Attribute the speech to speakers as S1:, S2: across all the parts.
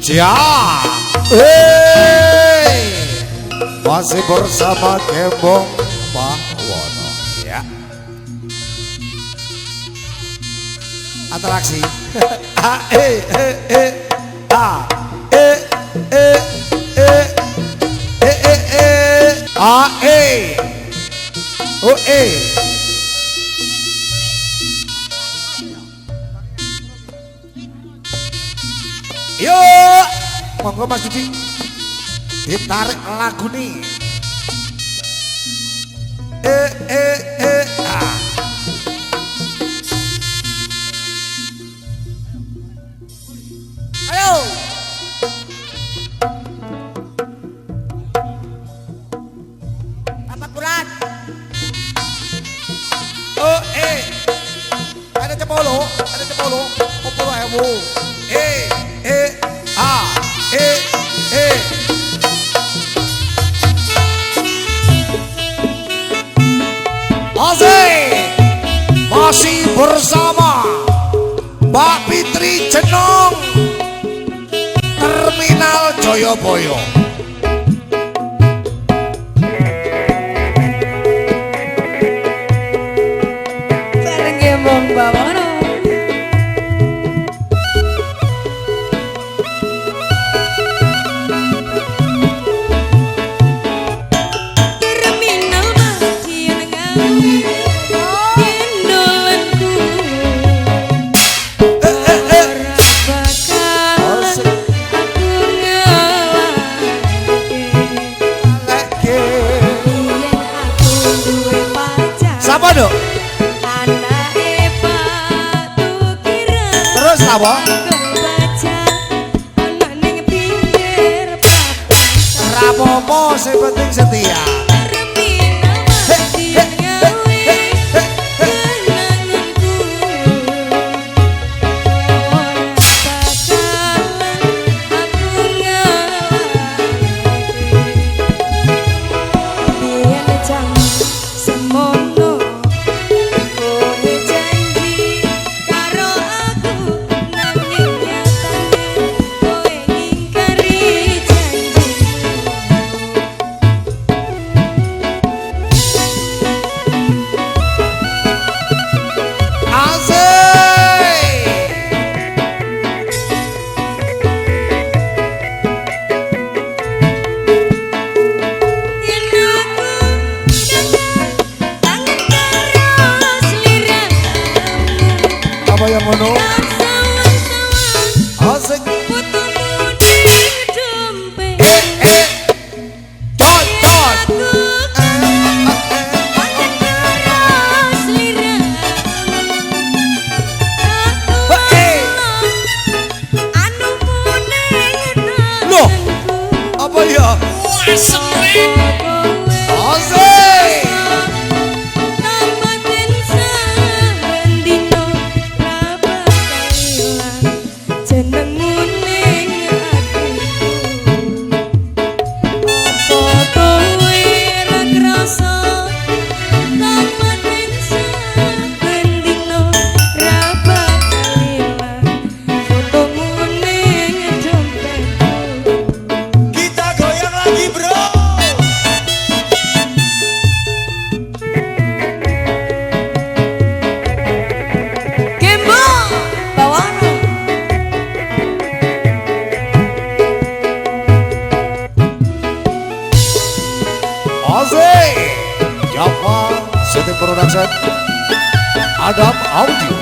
S1: Ya, masih bersama Gembong Pawono ya. Atraksi. Yuk, monggo Mas Didi ditarik lagu nih.
S2: Ayo. Apa bulan?
S1: Ada cepolo, opolo ewu. Asik, masih bersama Mbak Fitri Jenong Terminal Joyoboyo.
S2: Bareng Gembong Pawono.
S1: Siapa dok? Terus apa? Rapopo sing penting setia. Apa yang mono? Asik. Loh, apa ya? Asik. Java Setting Production Adam Audio.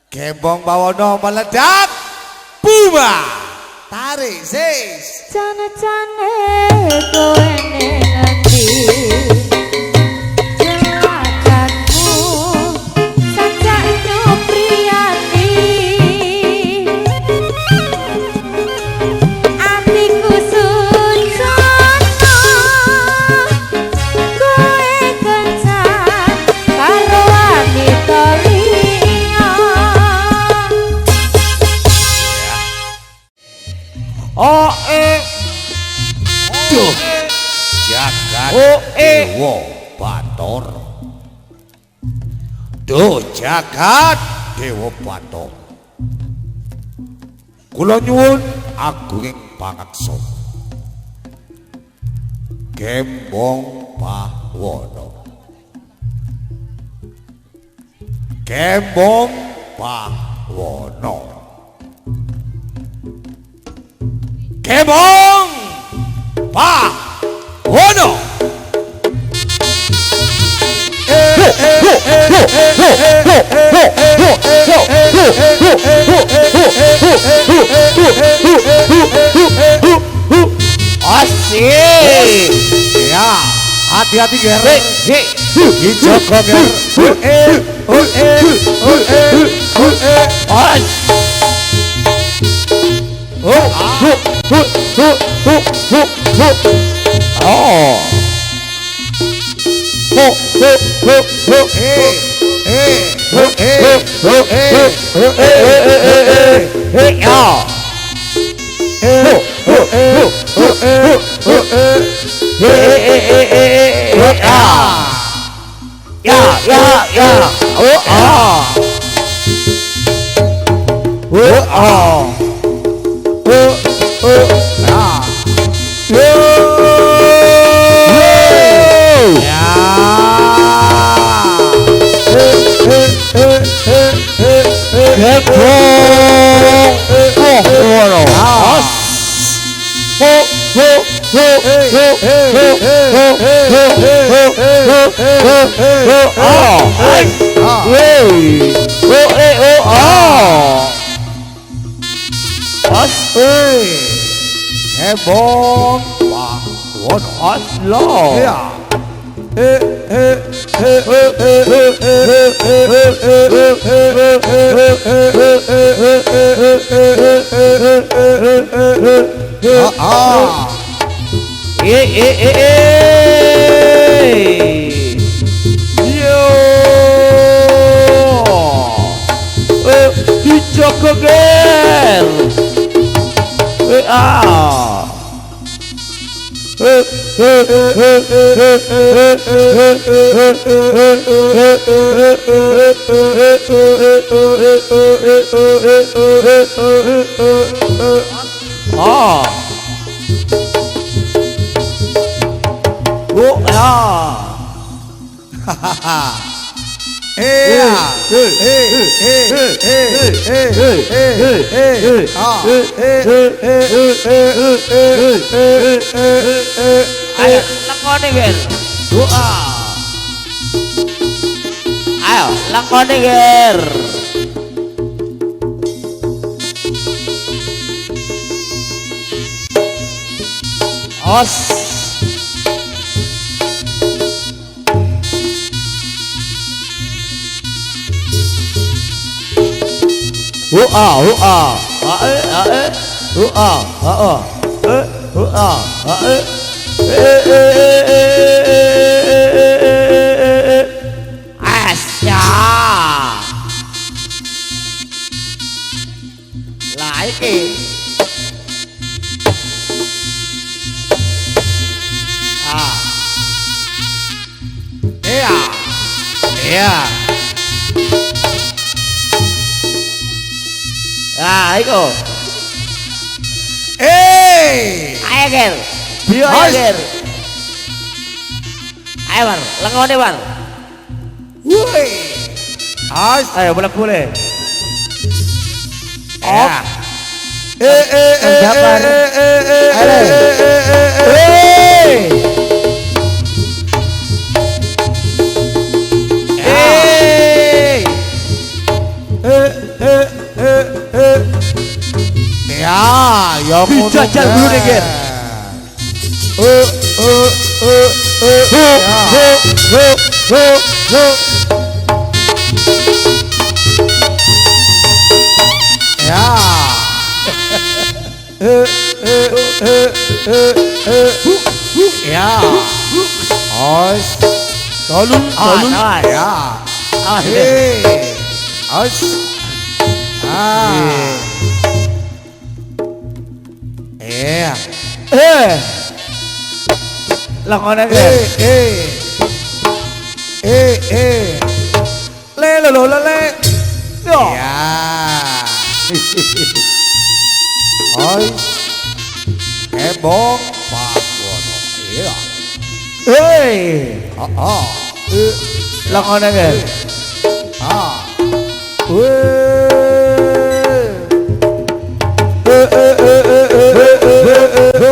S1: Gembong bawono meledak. Buma. Tarik sis.
S2: Jane-jane kowe ning endi? Jelagatmu sajakno priyadi. Atiku sujono kowe kencan karo wanita liya.
S3: Oh
S1: Duh. Jagat Dewa Bathara. Duh jagat Dewa Bathara. Kula nyuwun agunging pangaksa. Gembong Bawono. Gembong Bawono. Gembong Bawono.
S3: asik
S1: Ya, hati-hati ger. Dijogo ger.
S3: as
S1: Gembong Bawono. Ya.
S3: Dijogo gel. Ayo lakoni ger. Ayo lakoni ger. Os Asya. Lah iki. Iku. Ayo ger. Bio ayo ger. Ayo Bar, lengone Bar.
S1: Woi.
S3: Ayo boleh.
S1: Ya, ya
S3: Dijajal dulu nih, Ger.
S1: Ya. Ya. Os. Tolong, tolong.
S3: awas.
S1: Ya.
S3: Awas, Ger.
S1: Os. Ah. Iya.
S3: Langone, Ger.
S1: Le.
S3: Yo.
S1: Ya. Oi. Kebong Pak Wono. Iya. Oh.
S3: Langone, Ger.
S1: Ah.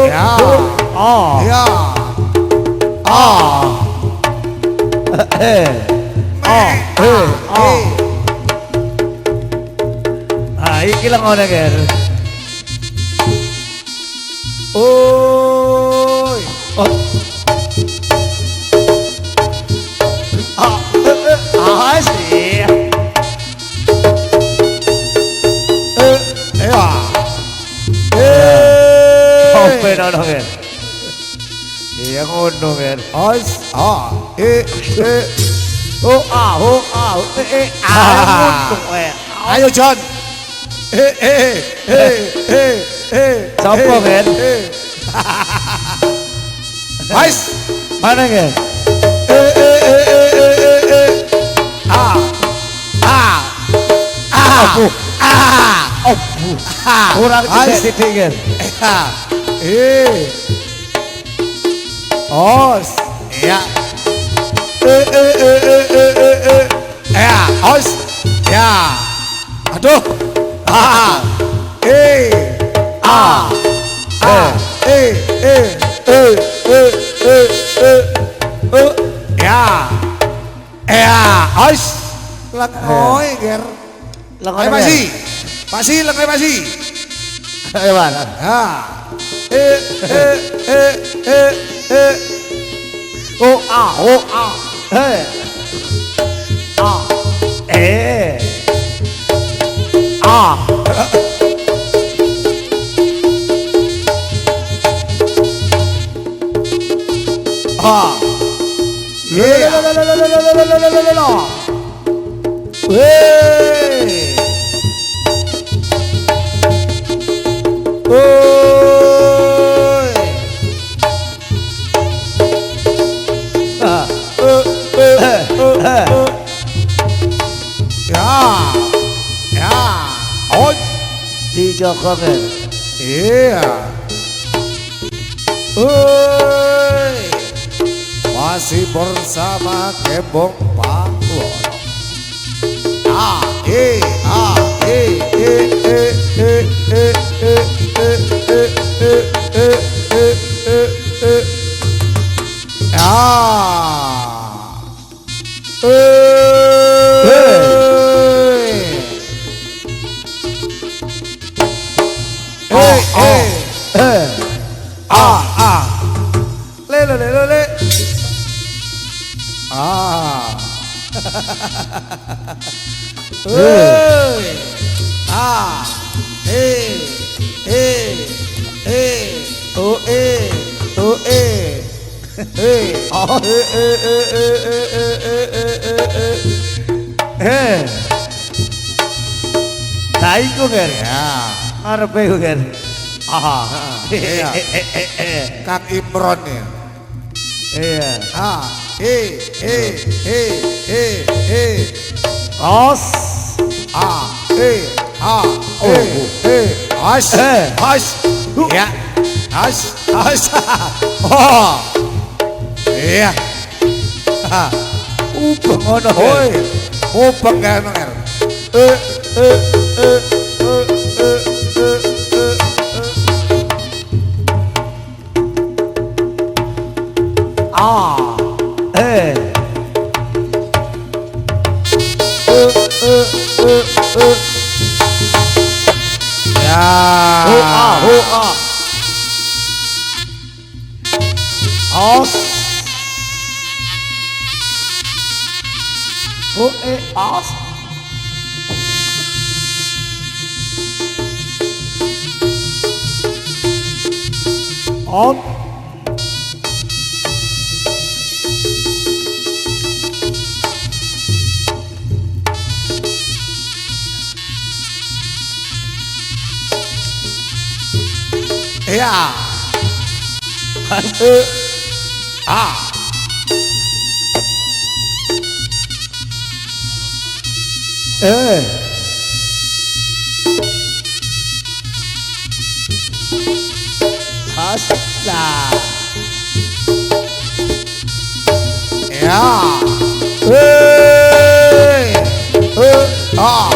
S1: Ya.
S3: Oh.
S1: Ya.
S3: Oh. Ah, iki langone, Ger.
S1: Oi.
S3: Ah, sih.
S1: Ya.
S3: Oh, beda dong, Ger. Iya ngono, Ger.
S1: Os. Ah.
S3: Oh, ngono,
S1: Ayo John.
S3: Sopo, Ger?
S1: Guys.
S3: Mana, Ger? Kurang titik, Ger.
S1: Os. Ya. Ya, os. Ya. Aduh. Ya. Os. Lengoy, Ger. Ayo masih, lengoy masih.
S3: Ayo, mana?
S1: Ya.
S3: Di Joko, Ger.
S1: Iya. Masih bersama Kebong Pak Wono.
S3: Nah, iku, Ger.
S1: Ya.
S3: Ngarepe iku, Ger.
S1: Iya. Kang Imron ya.
S3: Iya.
S1: Os. Ya. Os. Oh. Iya.
S3: Ngono,
S1: Oi.
S3: Ger.
S1: Mupeng kan, Ger. Ya.
S3: Hoa. Os. Os. On.
S1: Ya. Ah.
S3: Haslah.
S1: Ya. Ah.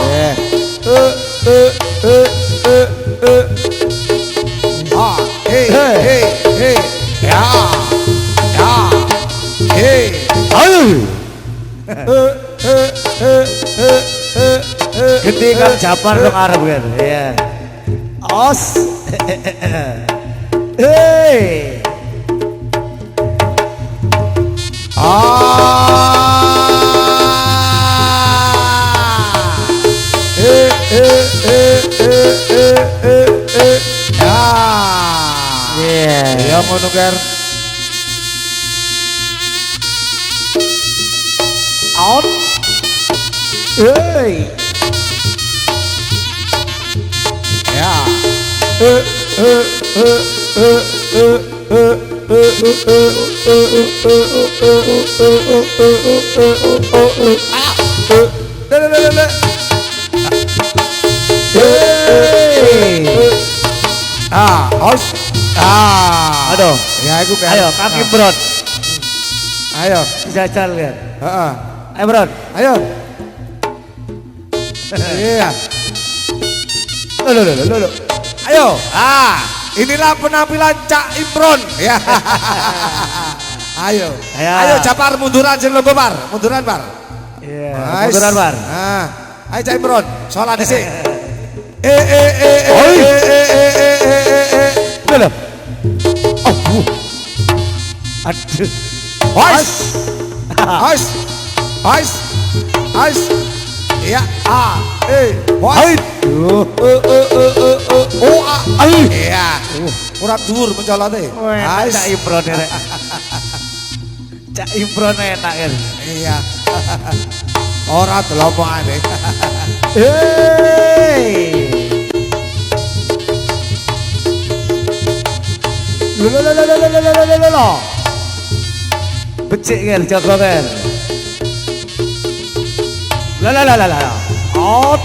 S1: Ah. Hey. Hey. Hey. Ya. Ya. Hey.
S3: Gede Kang Japar dong Arab kan. Ya. Os. Hey.
S1: Ya ngono Ger.
S3: Out. Hey.
S1: Ya. Ah, os. Ah.
S3: Aduh.
S1: Ya iku Ger.
S3: Ayo kaki Bron.
S1: Ayo.
S3: Jajal kan.
S1: Heeh.
S3: Ayo Bron.
S1: Ayo. Iya.
S3: Lo.
S1: Ayo. Ah, inilah penampilan Cak Imron. Ya. Ayo.
S3: Ayo.
S1: Ayo Japar munduran sing lomba Bar. Munduran Bar.
S3: Iya.
S1: Nice.
S3: Munduran Bar.
S1: Ah. Ayo Cak Imron, sholat dhisik.
S3: Lo. Oh. Aduh.
S1: Hois. Hois. Hois. Hois. Ya, ah, hois. Oh, ah, iya. Ora dhuwur mencolote. Hois.
S3: Cak Imron rek. Cak Imron enak kan.
S1: Iya. Ora delomokane.
S3: Hey. Lo. Becik kan Joko kan. La. Out.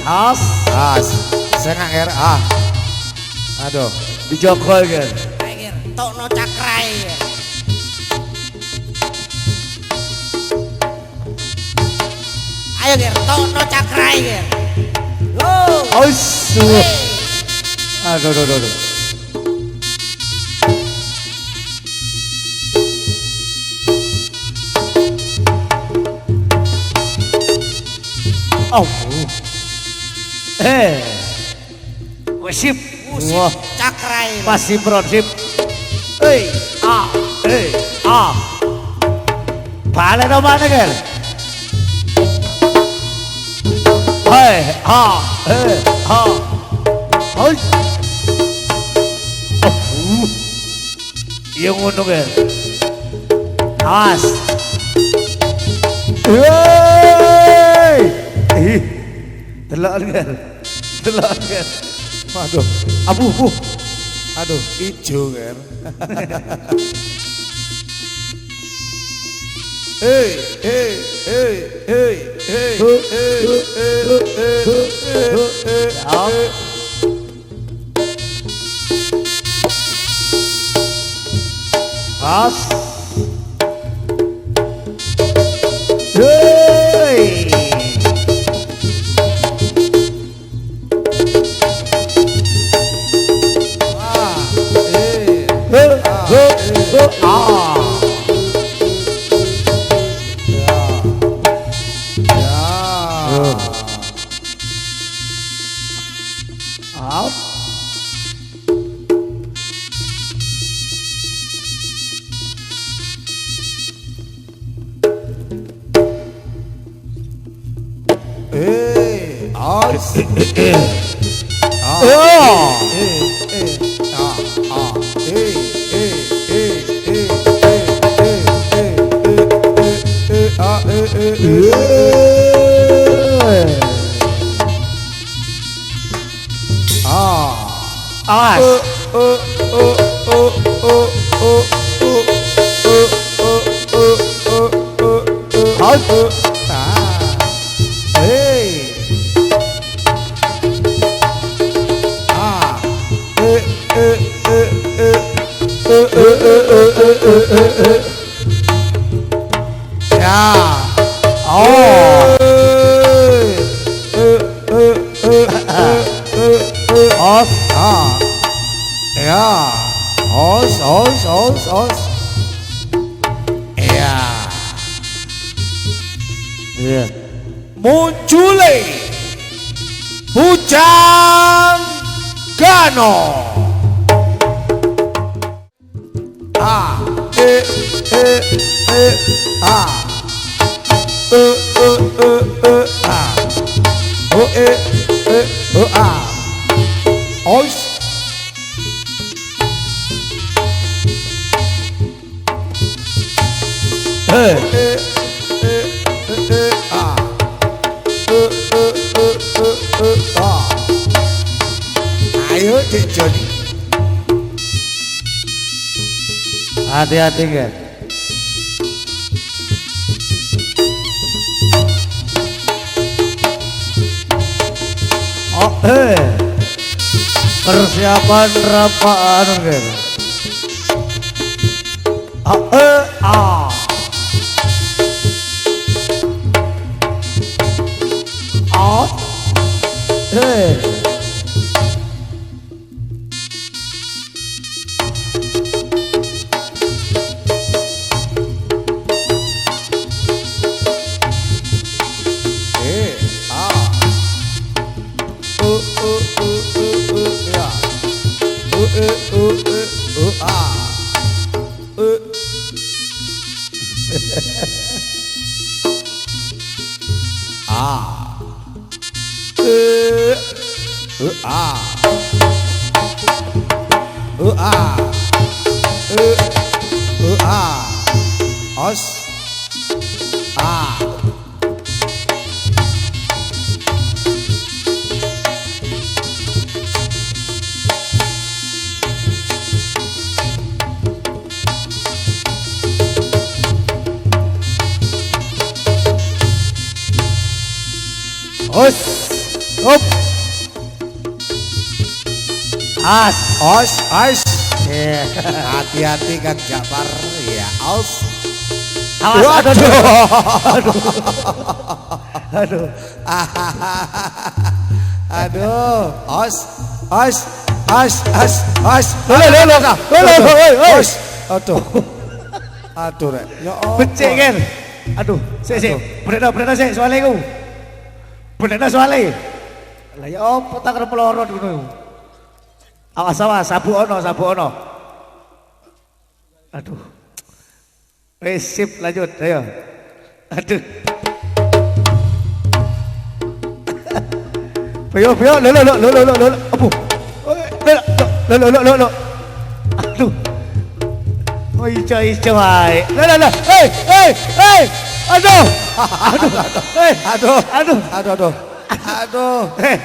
S3: As.
S1: As. Sengak Ger. Ah. Aduh.
S3: Dijokol kan.
S4: Ayo tokno cakrai. Ayo Ger, tokno cakrai Ger. Go.
S3: Asu. Aduh. Oh. Sip. Wah,
S4: Cakrai.
S3: pas Imron sip. Ah. Balik dong mana kan? Yang ngono kan? Awas. Delok kan?
S1: Aduh.
S3: Abu.
S1: Aduh, ijo Ger.
S3: As. Out.
S1: Aus.
S3: Awas. Out.
S1: Ya.
S3: Oh. Off.
S1: Ya. Os. Ya.
S3: Iya.
S1: Muncule Bujang Gano. A e a a o a ois ayo Dik Joni.
S3: Hati-hati kan. Oh, persiapan rapaan kan.
S1: Os a
S3: Os. Up. As.
S1: Os.
S3: Iya.
S1: Hati-hati Kang Jakfar ya. Os.
S3: Awas. Aduh.
S1: Aduh. Os. Os. Aduh. Aduh rek. Ya Allah.
S3: Becik kan. Aduh, sik. Bener sik soalnya iku. Bener soalnya. Lah ya opo tak arep melorot ngono. Awas, sabuk ono. Aduh. Sip lanjut, ayo. Aduh. Ayo, lo. Aduh. Lo. Aduh. Oh, ijo wae. Lo. Hei. Aduh.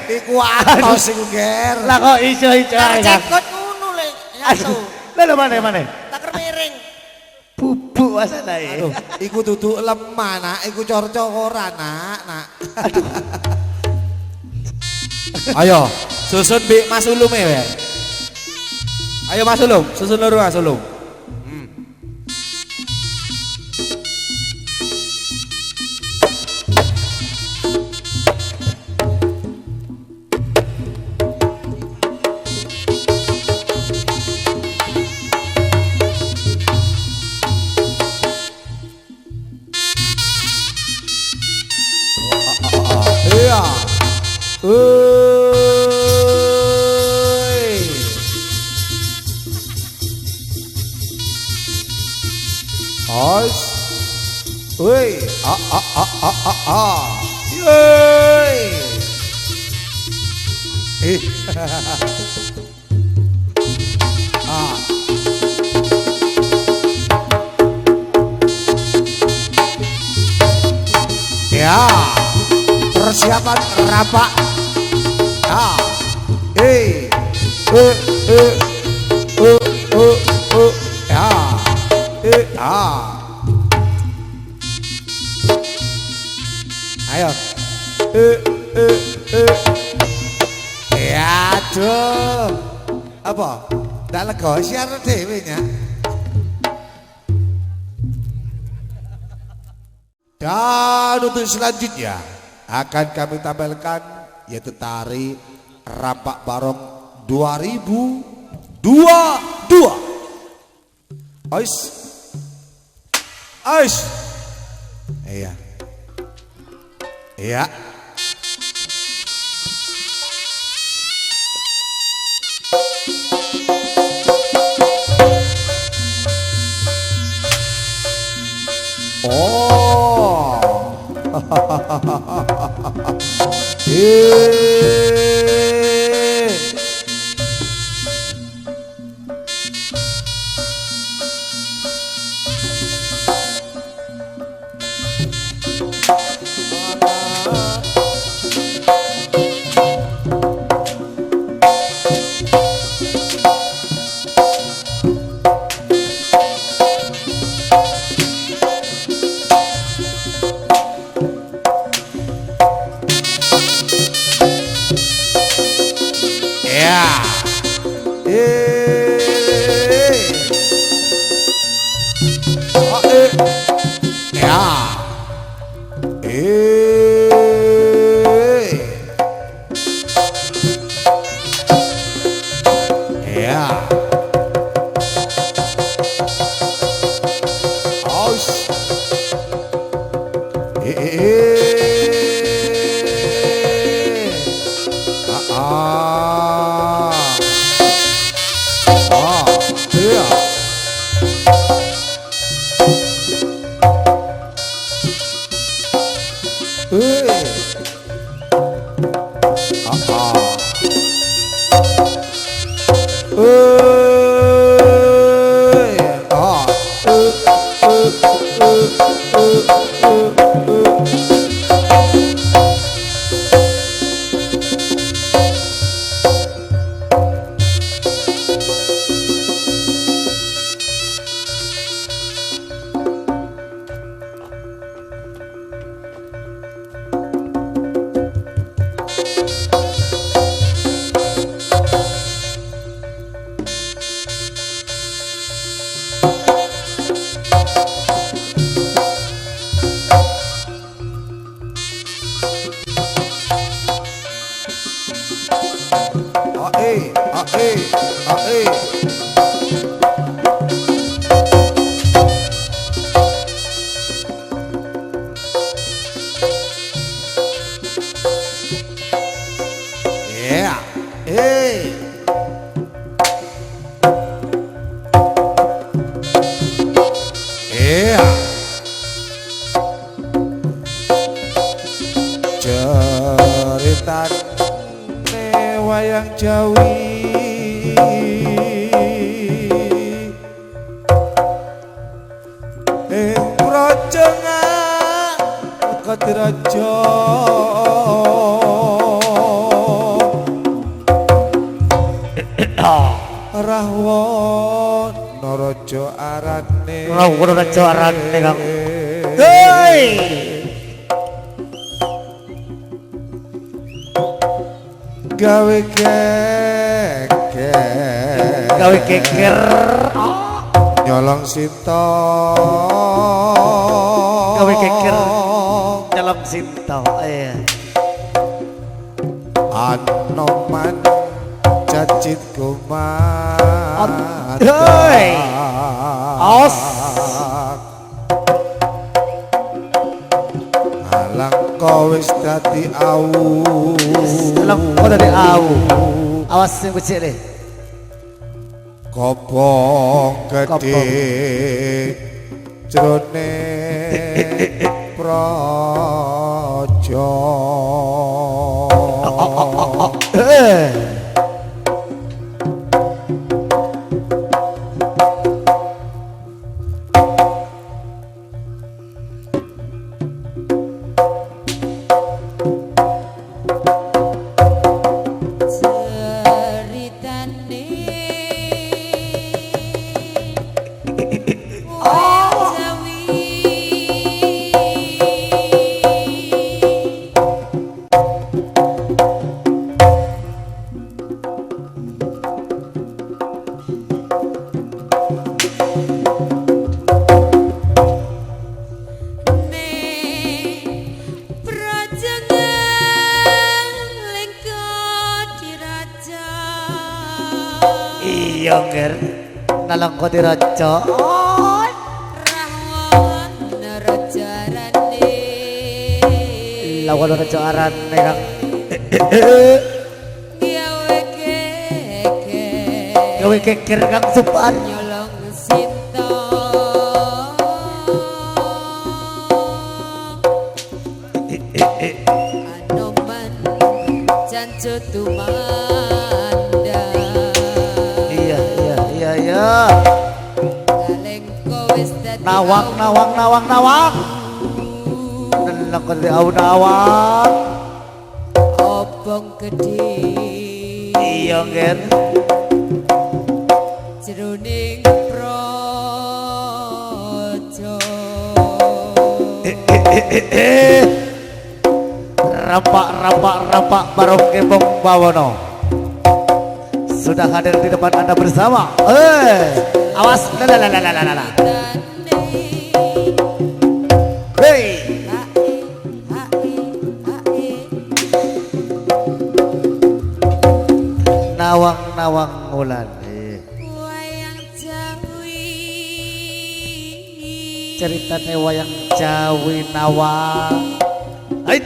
S1: Iku atos iku ger.
S3: Lah kok ijo ae.
S4: Cekot ngono le.
S3: Aduh. Lah mana?
S4: Tak miring.
S3: Bubuk asalae.
S1: Aduh, iku duduk lemah nak, iku cor-cor ora nak. Aduh. Ayo, susun Bi Mas Ulum ya. Ayo Mas Ulum, susun loro Mas Ulum. Oi. Os. Oi. Ah ah ah ah ah ah. Yoi. Ah. Ya, persiapan rapak. Ah, eh, eh, eh, ya, ah. Ayo, ya, tuh, apa? Ndak lega siar dhewe nya. Dan untuk selanjutnya akan kami tampilkan yaitu tari Rampak Barong 2022. Ais. Ais. Iya. Iya. Oh. Ceritane wayang Jawi praja Kadiraja Rahwana raja arane
S3: Kang. Hei.
S1: Gawe geger nyolong sito
S3: Gawe geger dalam sinta.
S1: Anoman cacit kuman
S3: Hei. Os.
S1: alang kau wis dadi awu.
S3: Telok kau dadi awu. Awas sing kecil deh.
S1: Kobong gede jrone praja.
S3: Iya nger nalang kau diraja. Lawan raja arane kang. Gawe keker kang supan.
S2: Nyolong sinta Anoman jancu tumanda.
S3: Iya.
S2: Kalengko wis dadi
S3: Nawang. Nalang kau di awu nawang.
S2: obong gede
S3: Iya nger.
S2: jroning praja.
S3: Rapak barong kembong bawono sudah hadir di depan Anda bersama. Awas la. Hei, nawang ulan.
S2: Wayang Jawi
S3: Ceritane wayang Jawi nawang. Hai.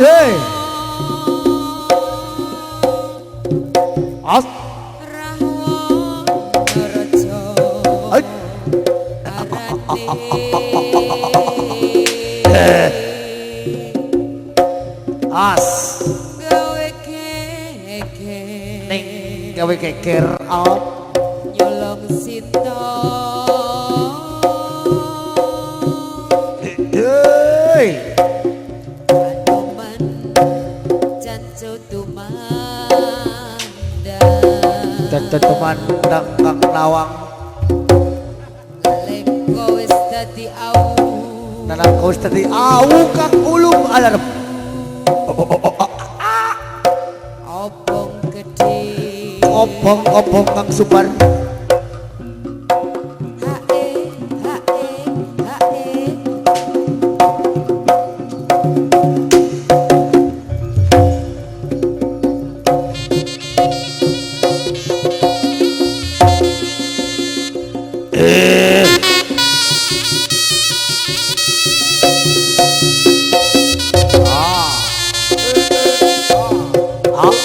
S3: Hei. As. Hai. As. Ning gawe keker out.
S2: Nyolong sinta
S3: Hei.
S2: Anoman jancu tumanda.
S3: Temandang kang nawang.
S2: Kalengko wis dadi awu.
S3: Nalang kau tadi awu kang ulung alarm.
S2: Obong gede
S3: Obong kang super.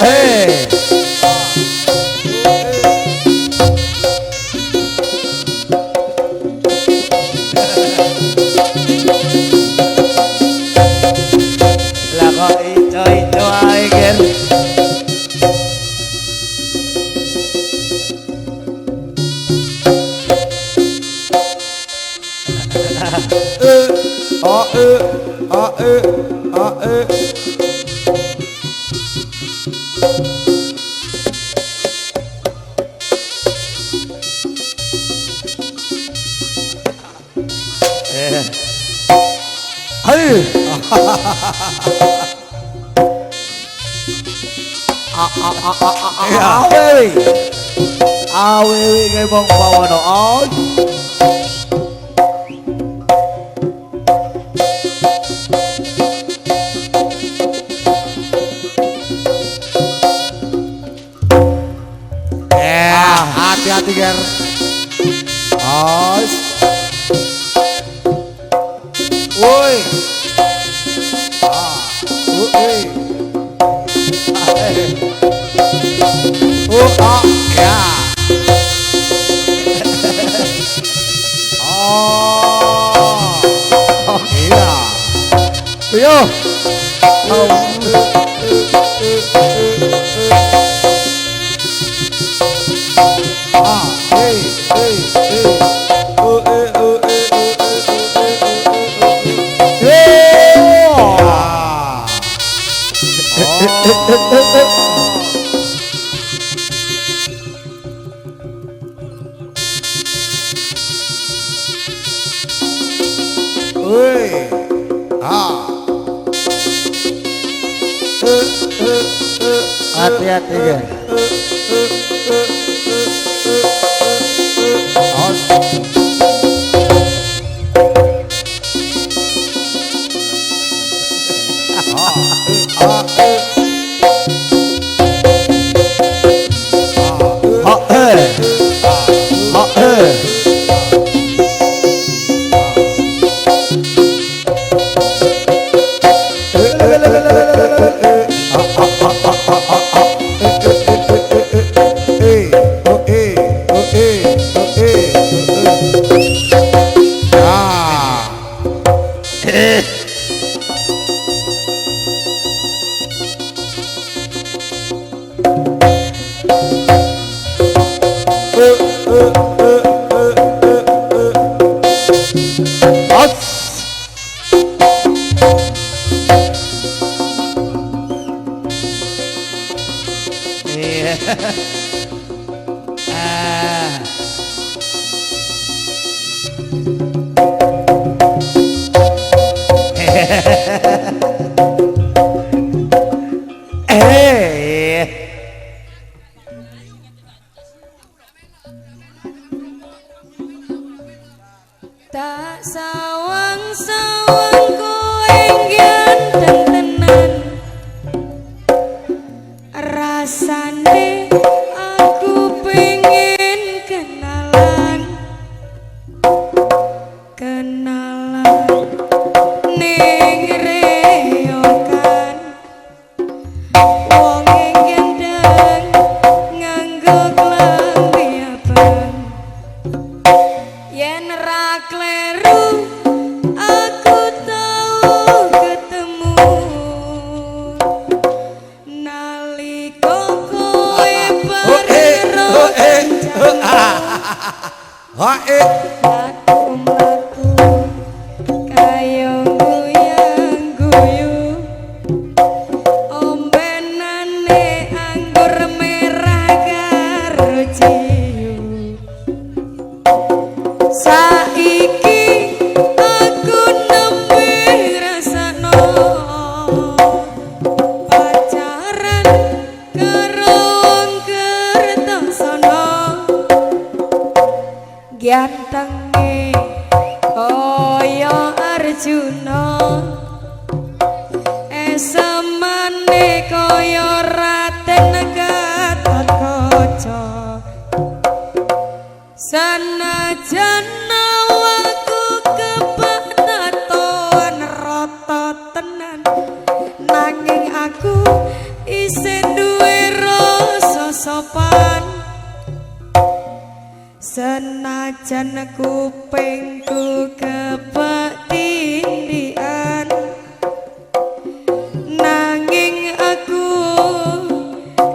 S2: hae.
S3: Lah kok ijo ae ger. Hai. Awewi kembong bawono.
S1: Hati-hati ger. Os. Woi. Woi. Ya. Oh iya. Yo.
S3: Hati-hati ya.
S2: Tak sawang-sawang kowe ganteng tenan, rasane aku pengen kenalan ning reyokan. Wong gendeng nganggo klambi abang, yen ra kleru aku tau ketemu nalika kowe bareng aku mlaku kaya guyang-guyu, ombenane anggur merah karo ciyu. Saiki aku nembe rasano pacaran karo wong Kertosana, gantenge kaya Arjuna, esemane kaya Raden Gatotkaca. Sanajan awakku kepanatoan rata tenan, nanging aku isih duwe rasa sopan. Senajan kupingku kebak tindikan, nanging aku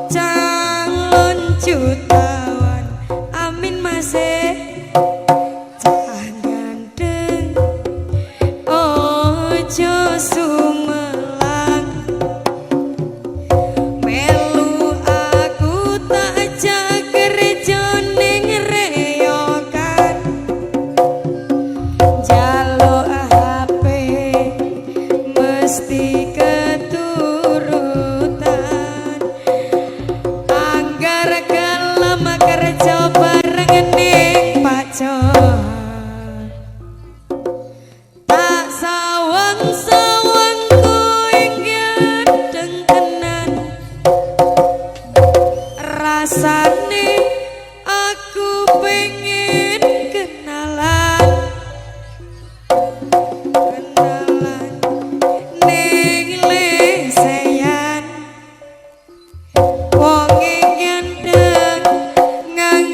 S2: calon jutawan. Amin masih cah ganteng ojo sumelang, melu aku tak jager ning reyokan, jaluk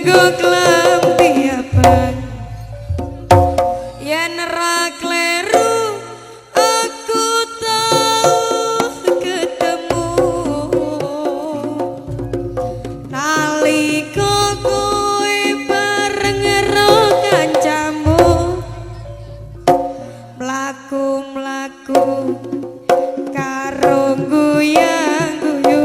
S2: nggo klambi abang yen ra kleru aku tau ketemu nalika kowe bareng karo kancamu mlaku-mlaku karo guyang-guyu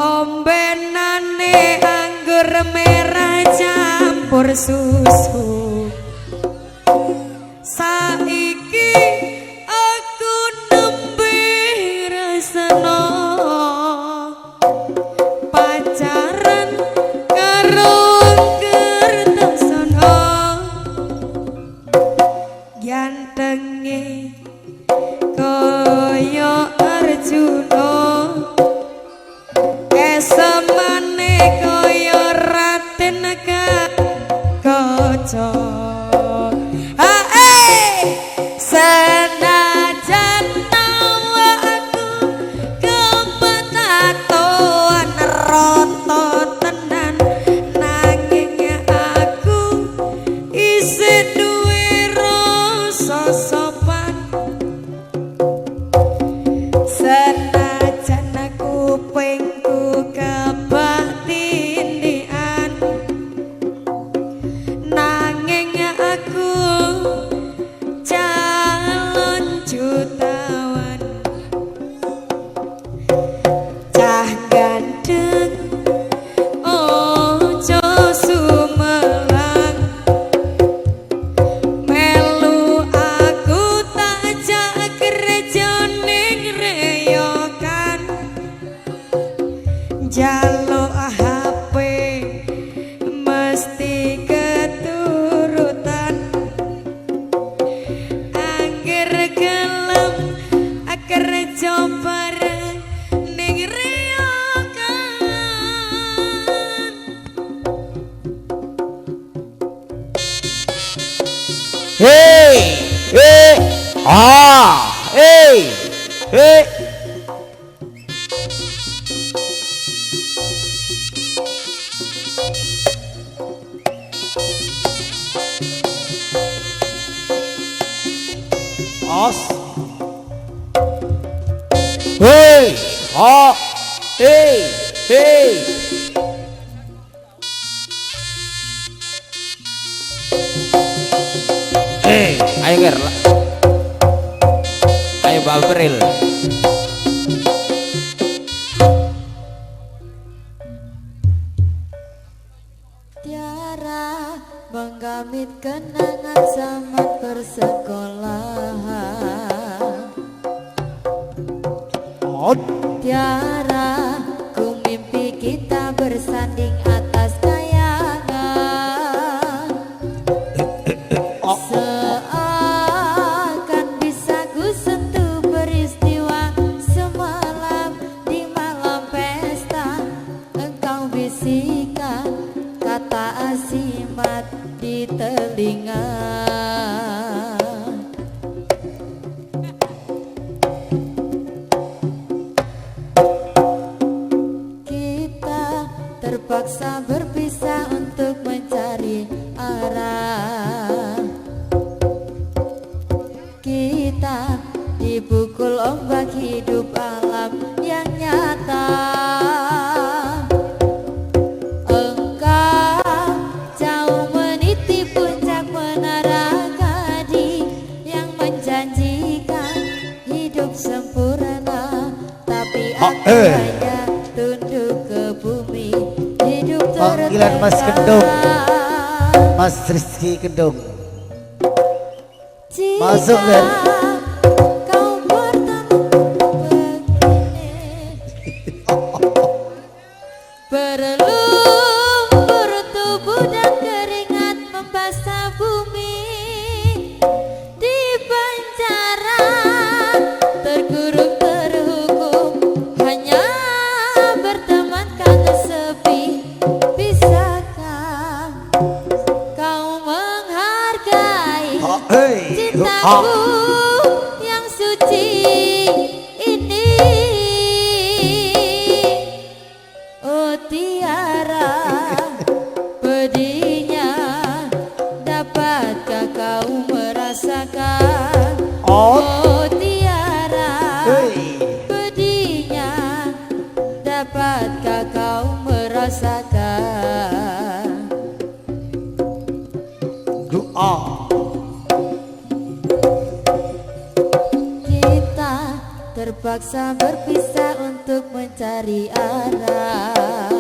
S2: ombenane anggur merah campur susu saiki aku nembe rasana pacaran karo Kertasana gantenge kaya Arjuna esemane kaya Raden Kaca senajan tawa aku kepetatoan rata tenan nanging aku isih duwe rasa sopan senajan aku pengku kebak tindikan nanging aku calon jutawan cah gandeng ojo sumelang melu aku tak jak gereja ning reyokan jaluk HP mesti keturutan angger gelem kerja bareng ning reyokan
S1: Hei, hei, hei.
S3: Os.
S1: Hei, hei, hei. Ayo nger, ayo Babril.
S2: tiara menggamit kenangan zaman persekolahan
S3: Od.
S2: tiara ku mimpi kita bersanding atas kayangan seakan bisa ku sentuh peristiwa semalam di malam pesta engkau bisikan kata asimat di telinga terpaksa berpisah untuk mencari arah kita dipukul ombak hidup alam yang nyata engkau jauh meniti puncak menara gading yang menjanjikan hidup sempurna tapi aku hanya tunduk ke bumi hidup
S3: Panggilan Mas Kendung, Mas Rizky Kendung. Masuk kan?
S2: kau bertemu begini berlumpur tubuh dan keringat membasah bumi di penjara terkurung terhukum hanya berteman karena sepi bisakah kau menghargai cintaku yang suci ini oh tiara Terpaksa berpisah untuk mencari arah.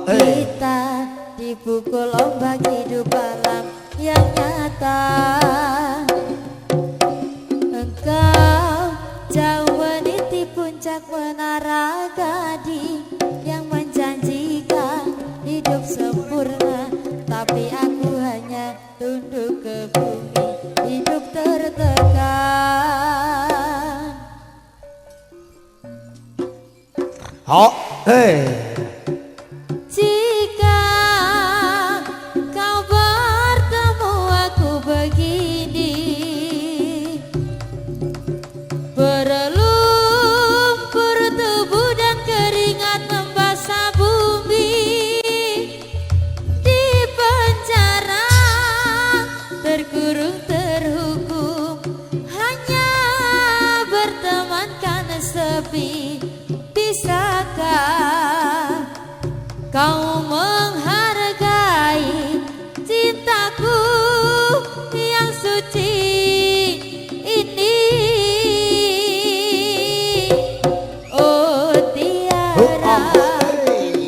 S2: Kita dipukul ombak hidup alam yang nyata. Engkau jauh meniti puncak menara gading yang menjanjikan hidup sempurna, tapi aku hanya tunduk ke bumi, hidup tertekan. Jika kau bertemu aku begini, berlumpur tubuh dan keringat membasah bumi, di penjara terkurung terhukum, hanya berteman karena sepi. Bisakah kau menghargai cintaku yang suci ini? Oh tiara,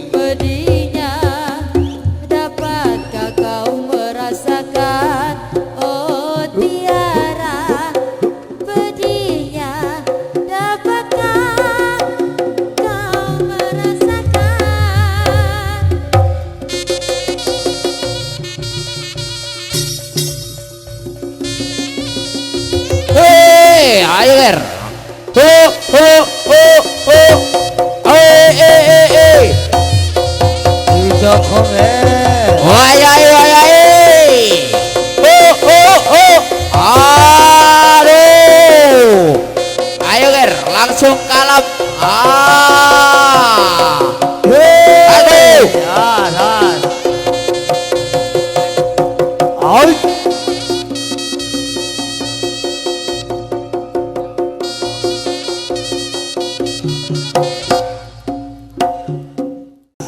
S2: pedihnya dapatkah kau merasakan? Oh tiara, pedihnya dapatkah kau merasakan?
S1: Hei, ayo ger. Ho ho ho ho. Ayo ayo ayo ayo. Ho ho ho. Aduh. Ayo ger, langsung kalap. Aduh.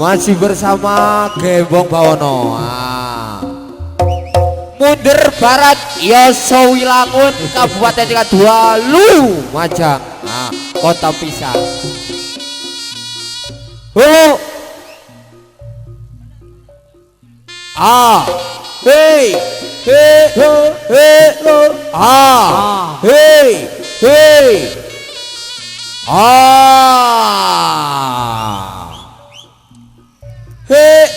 S1: Masih bersama Gembong Bawono. Mundur Barat Yosowilangun Kabupaten 32 Lumajang, Kota Pisang. Hei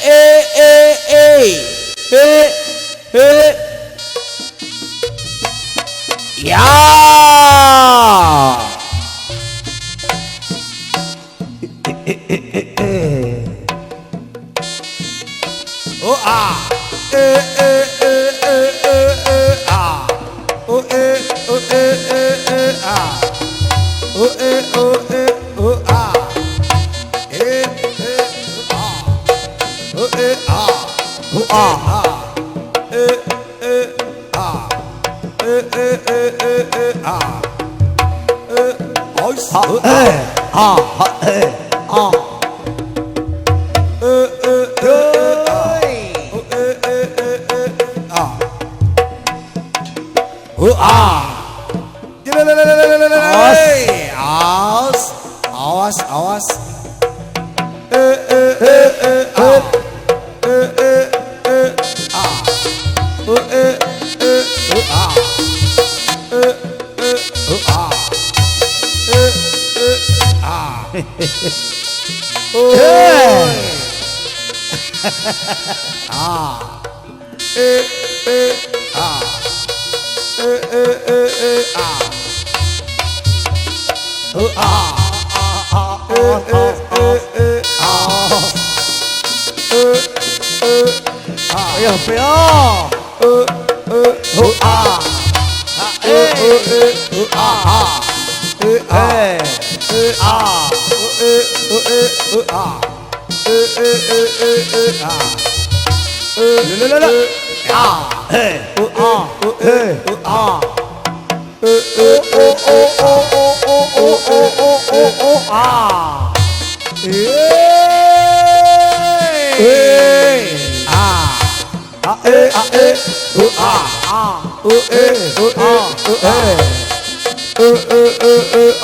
S1: hei hei hei hei ya. Awas awas.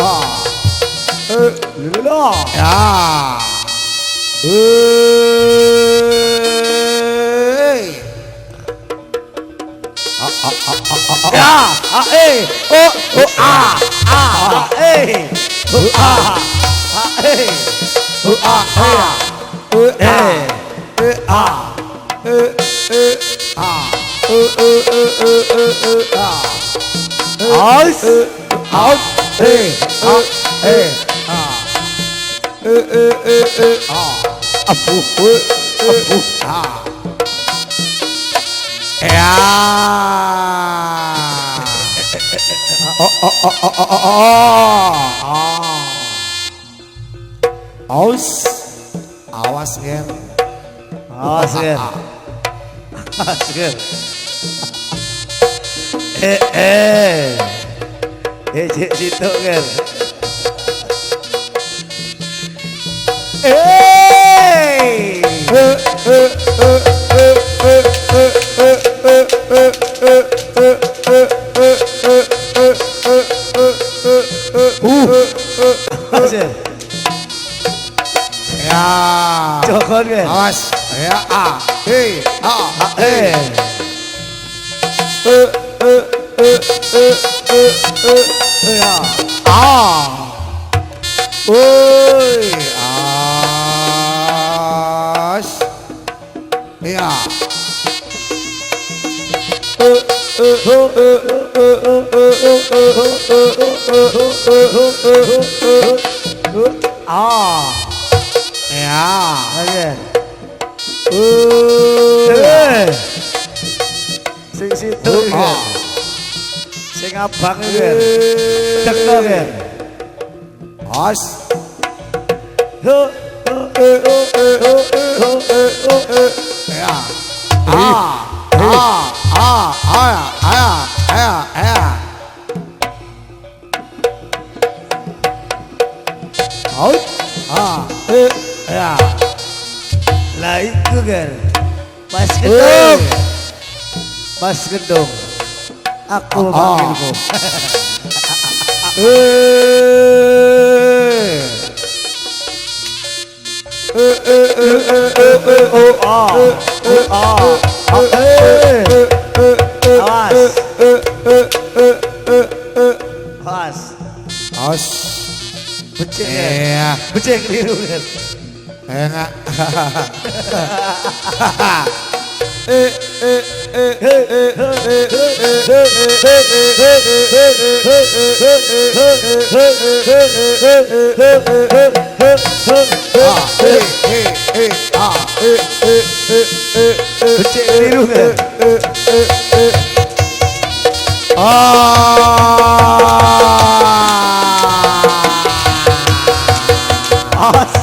S1: ah.
S3: Lula.
S1: Ya.
S3: Ya.
S1: Awas Ger.
S3: Awas Ger. Awas Ger. Cik situ Ger.
S1: Ya.
S3: Jokon Ger.
S1: Awas. Ya. Ya.
S3: Sing situ Ger. Sing abang Ger. Dekno Ger.
S1: Awas. Ya.
S3: Lah itu Ger. Mas Gendong. Mas Gendong. Aku memanggilmu. Awas. Awas.
S1: Awas.
S3: Becek Ger.
S1: Iya.
S3: Becek keliru Ger.
S1: Enggak.
S3: Becek keliru Ger. Awas.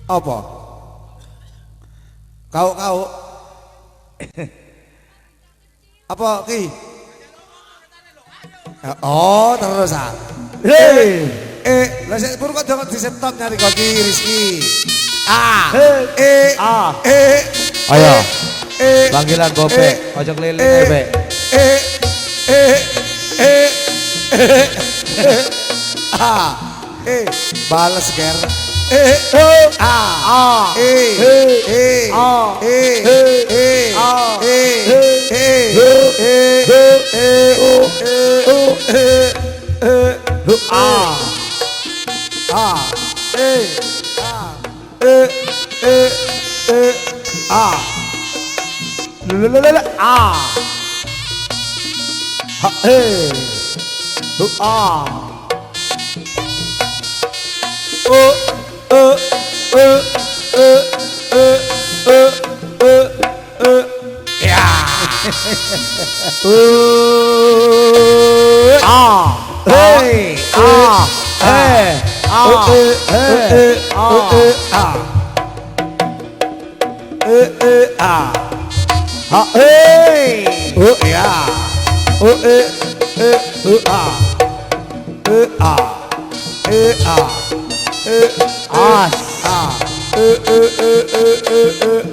S1: Apa? Kau. Apa ki? Oh, terus ah. Lah sik pur kok jangan disetop nyari kok ki Rizky.
S5: Ayo. Panggilan Bobe, ojo keliling Ebe.
S1: Bales Ger.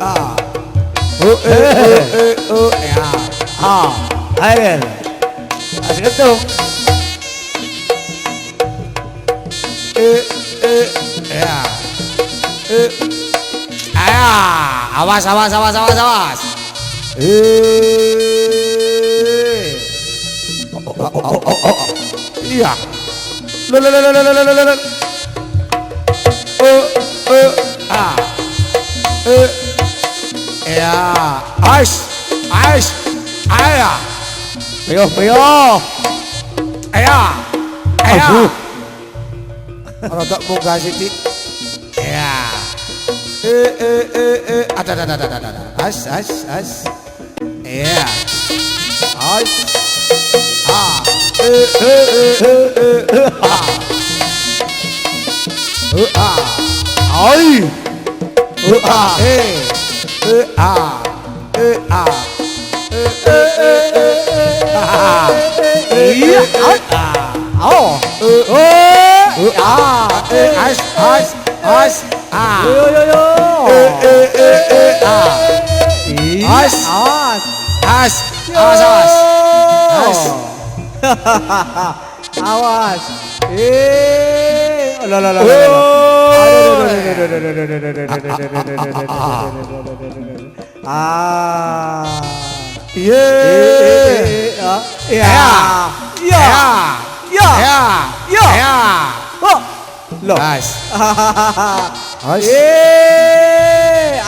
S5: ah. Ya.
S3: Ayo. Asik ketung.
S5: Ya. Awas. Iya. Ya. Ais. Ayah.
S3: Priyo.
S5: Ayah.
S3: Aduh.
S5: Rodok munggah sithik. Ya. Ada. As. Ya. As.
S3: Ai. Iya. Oh.
S5: As.
S3: Yo.
S5: As.
S3: Awas.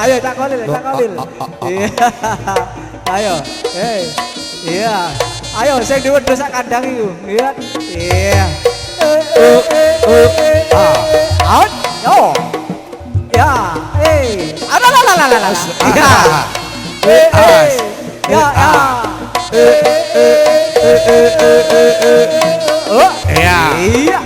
S3: Ayo tak kolil. Iya. Ayo. Iya. Ayo sing diwedhus sak kandang iku. Iya. Out. Yo. Ya. Ala. Ya. Ya. Iya.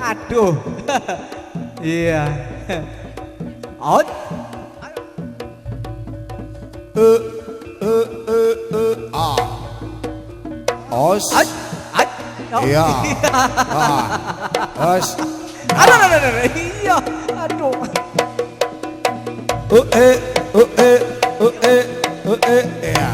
S3: Aduh. Iya. Out.
S5: Os. Iya. Os.
S3: Aduh. Iya. Aduh.
S5: Ya.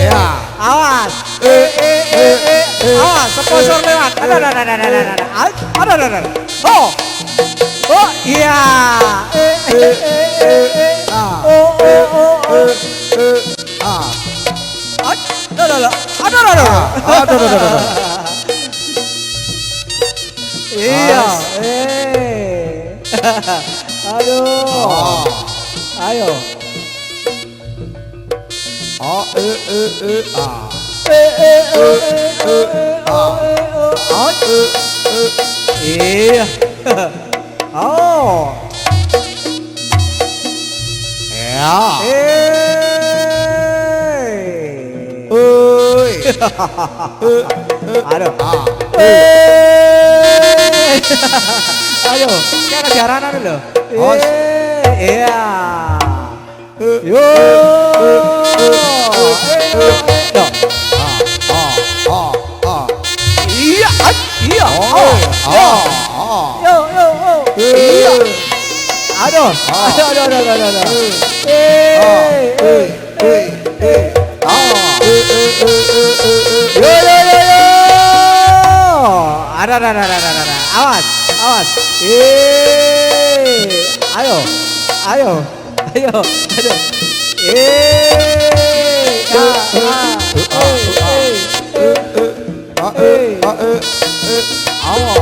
S5: Ya.
S3: Awas. Awas, sponsor lewat. Ada. Oh, iya. Ada. Iya. Aduh. Ayo. Iya. Oh.
S5: Ya.
S3: Aduh. Ayo, kayak jaranan lho. Iya. Yo. Iya. Iya. Yo. Iya. Aduh. Yo. Ada. Awas. Ayo. Aduh. Iya. Awas.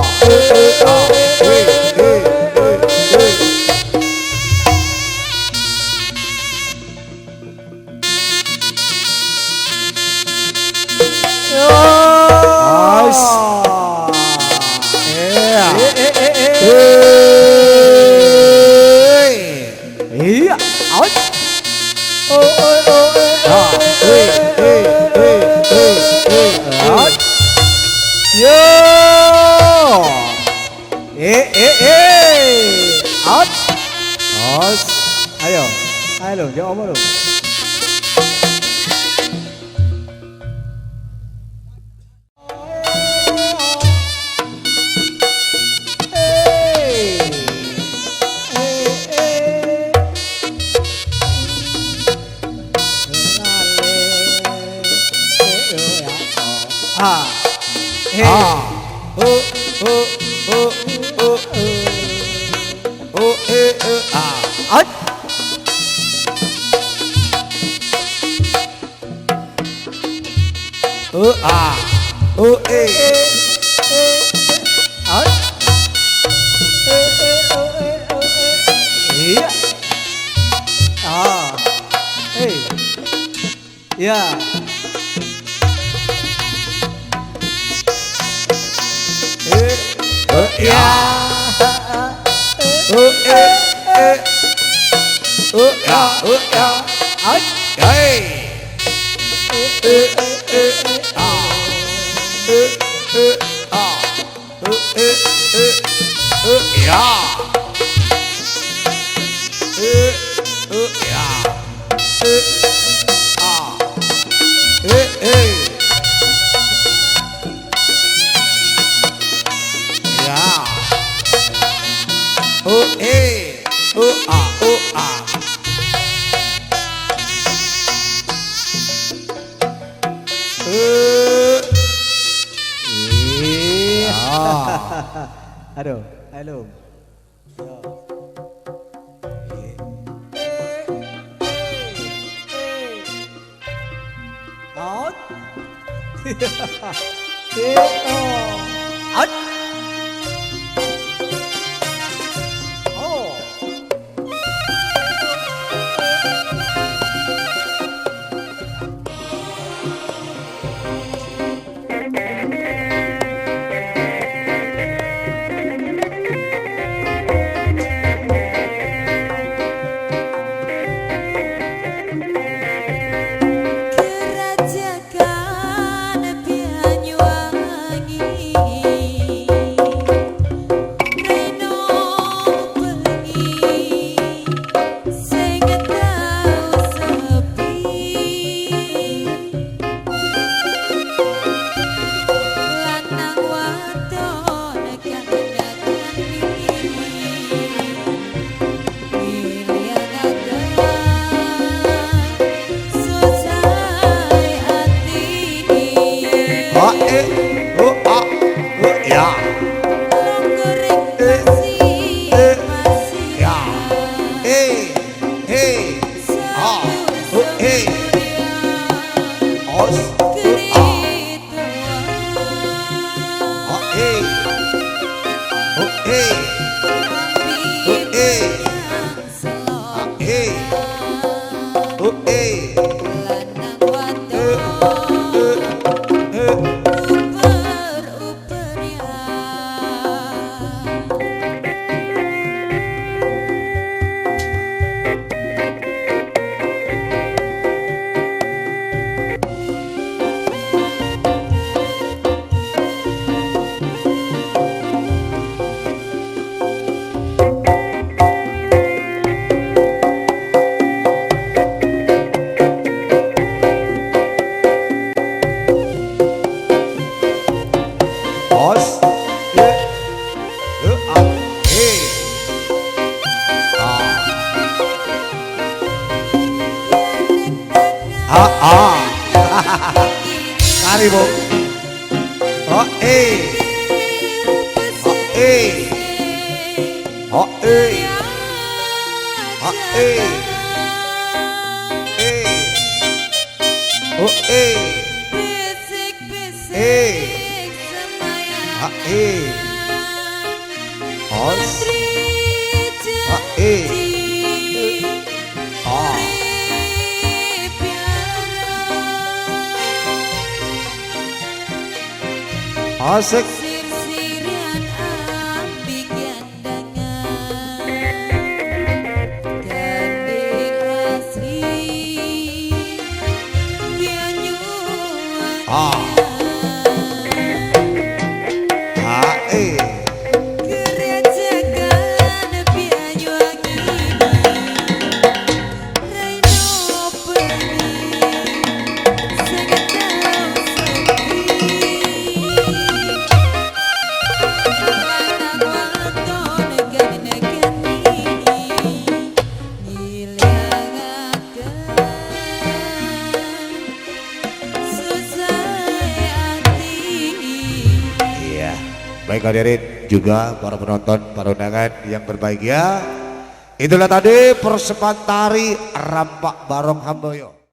S3: Yo. Out. lo? Jawab apa lo? Ah. Hey.
S5: Ah.
S1: Oh, oh, oh, oh, oh,
S5: Ah.
S3: Out.
S5: Ah.
S1: oh,
S3: Out. Iya. Ah. Hey. Ya.
S5: Ya.
S1: oh,
S5: Ya.
S1: ya.
S3: Out.
S5: Hey. Ah. Ah. Ya. Ya. Ah. Ya.
S1: oh,
S5: Ah. Ah.
S3: Aduh, halo. Out. Out. Oh.
S2: Kerajaan Banyuwangi Reno bengi sing tau sepi lanang wadon kandhakani
S5: Ah. Ah. Ya. Ya. Ah. Os. Kari bu. Oh Oh Asik.
S2: Sir-siran ambik gandangan Gandeng asli Banyuwangi Kerajaan Banyuwangi Reno
S3: Baik hadirin juga para penonton, para undangan yang berbahagia. Itulah tadi persembahan tari Rampak Barong Hamboyo.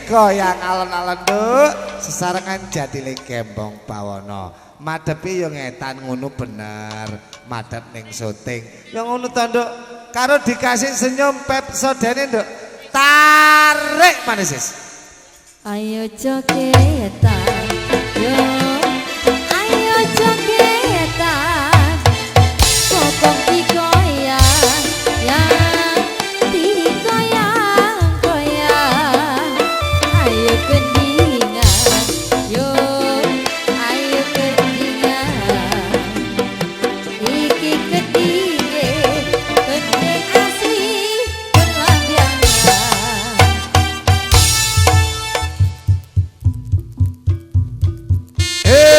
S3: Goyang alon-alon nduk sesarengan jadile Gembong Bawono. Madhepi yo ngetan ngono bener. Madhep ning syuting. Yo ngono to nduk. Karo dikasih senyum pepsodene nduk. Tarik manis sis.
S2: Ayo jogetan, yo, ayo jogetan, kokong digoyang, yang digoyang-goyang. Ayo gendingan, yo, ayo gendingan. Iki gendinge, gending asli Belambangan.
S3: Ya.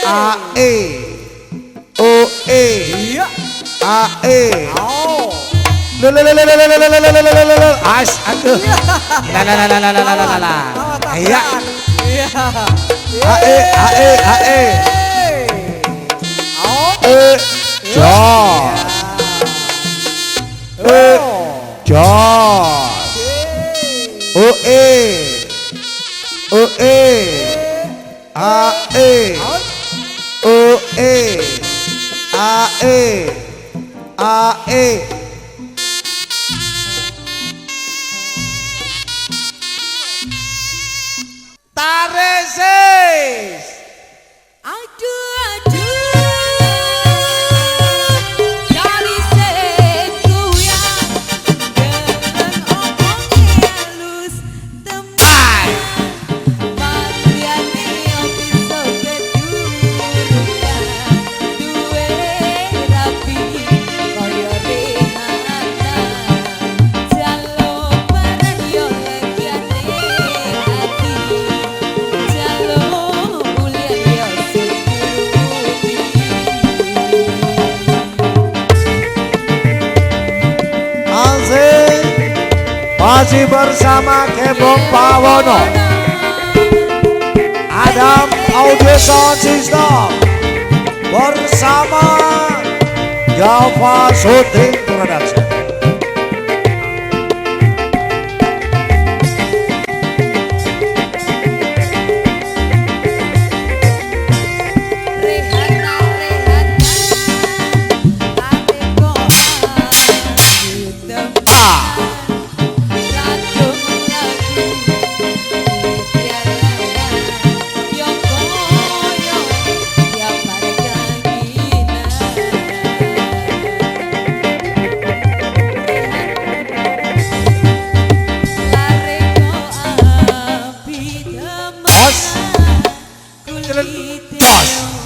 S3: A E O E
S1: Iya.
S3: A E
S1: Oh.
S3: As aduh la iya
S1: Iya.
S3: A E A E A E
S1: Oh.
S3: Jos Jos O E O E A E O E A E A E Taresis
S2: Aduh, dari seku yang dengan omong halus teman Mariane bisa keturunan duwe rapi kaya Rehana jalo barang yo legiane ati jalo ulian yo
S3: Asik masih bersama Kembong Pawono Adam Audio Sound System bersama Java Shooting Production.
S2: Rehana adeko aku teman racun lagi tiarana yo koyo ya marga gina lareko api teman
S3: Bos. Bos.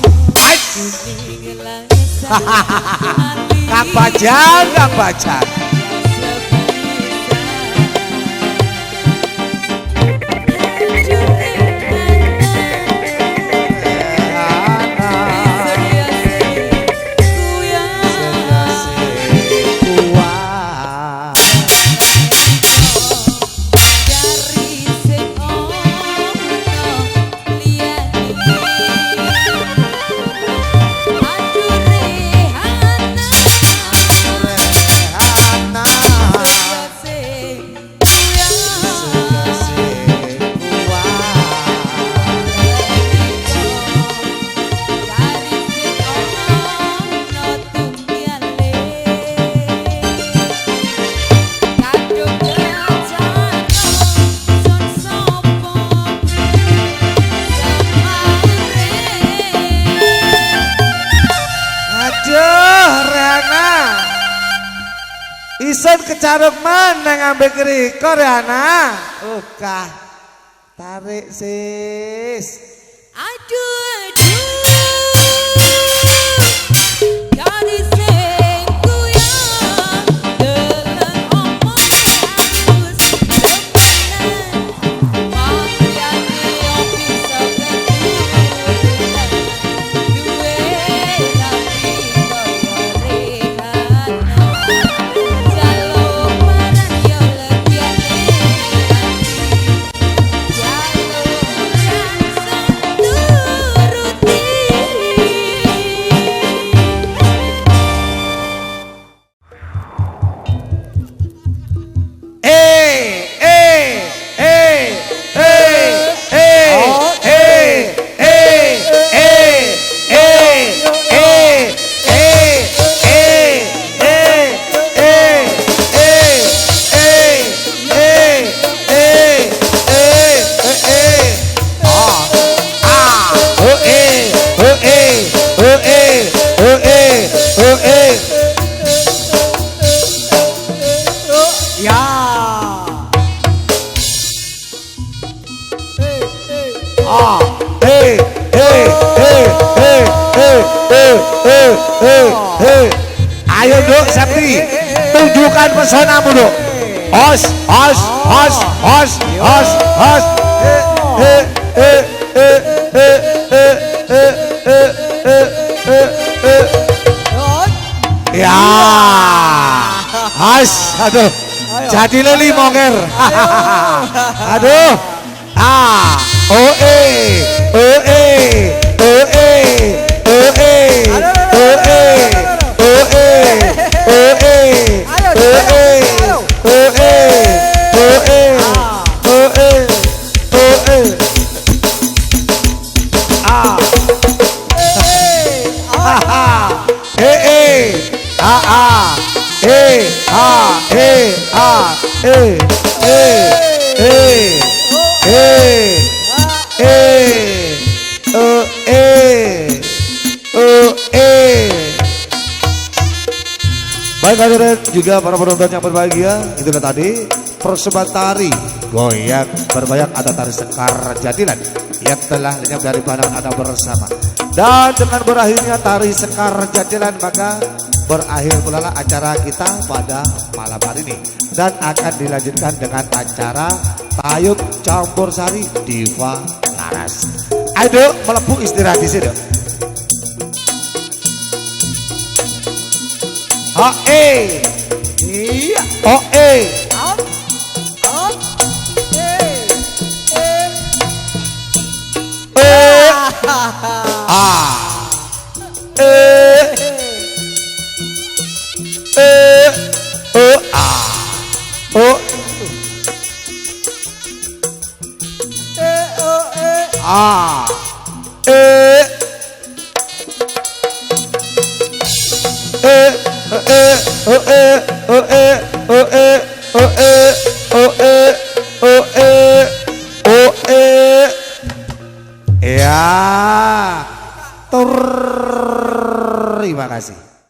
S3: Kang Bajang, Kang Bajang. Ison kecaruk mana ngambil kerikor ya nak? Ukah tarik sis.
S2: Aduh, dari seku yang dengan omong halus temenan Mariane bisa keturunan duwe rapi kaya Rehana jalo barang yo legiane jalo langsung turuti.
S3: Ayo duk Sakti, tunjukkan pesonamu duk. Hos, hos, hos, hos, hos, hos. Ya. As, aduh. Jadi leli monger. Aduh. Ah, oh eh, oh eh, oh eh, oh eh, oh eh, oh eh, oh eh, oh eh, oh eh, oh eh, oh eh, oh eh. Ah. Baik hadirin juga para penonton yang berbahagia, itulah tadi persembahan tari goyang berbayang atau tari sekar jadilan yang telah lenyap dari pandangan Anda bersama. Dan dengan berakhirnya tari sekar jadilan maka berakhir pula acara kita pada malam hari ini dan akan dilanjutkan dengan acara tayub campur sari Diva Laras. Ayo melepuh istirahat di sini. Oh iya, oh ya, terima kasih.